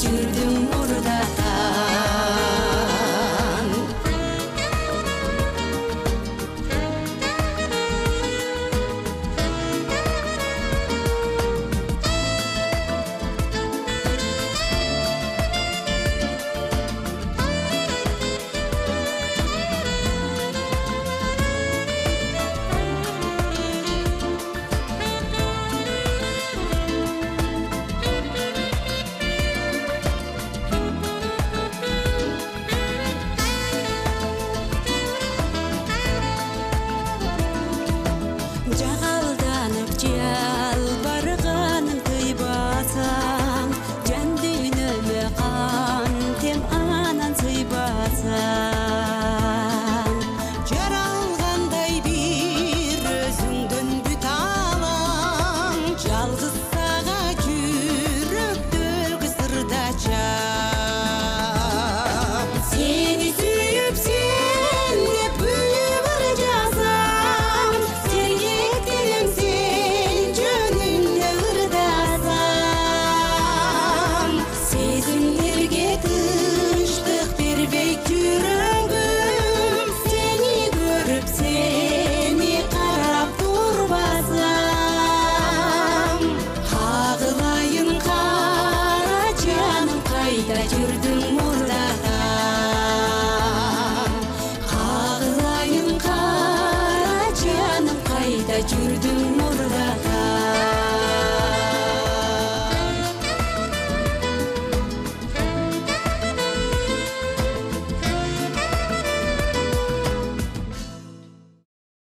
жүрдүң мурдатан. Жағалданып жалбарғаның тыйбасаң, жан дүйнөмө кантем анан сыйбасаң. Жаралгандай бир өзүңдөн бүт алаң, жалгыз сага жүрөктөгү сырда чам. Сени сүйүп сен деп өмүр жазам, сергектенем сен жөнүндө ырдасам. Сезимдерге тынчтык бербейт жүрөгүм, сени көрүп сени карап турбасам. Кагылайын кара жаным, кайда жүрдүң мурдатан. Кагылайын кара жаным, кайда жүрдүң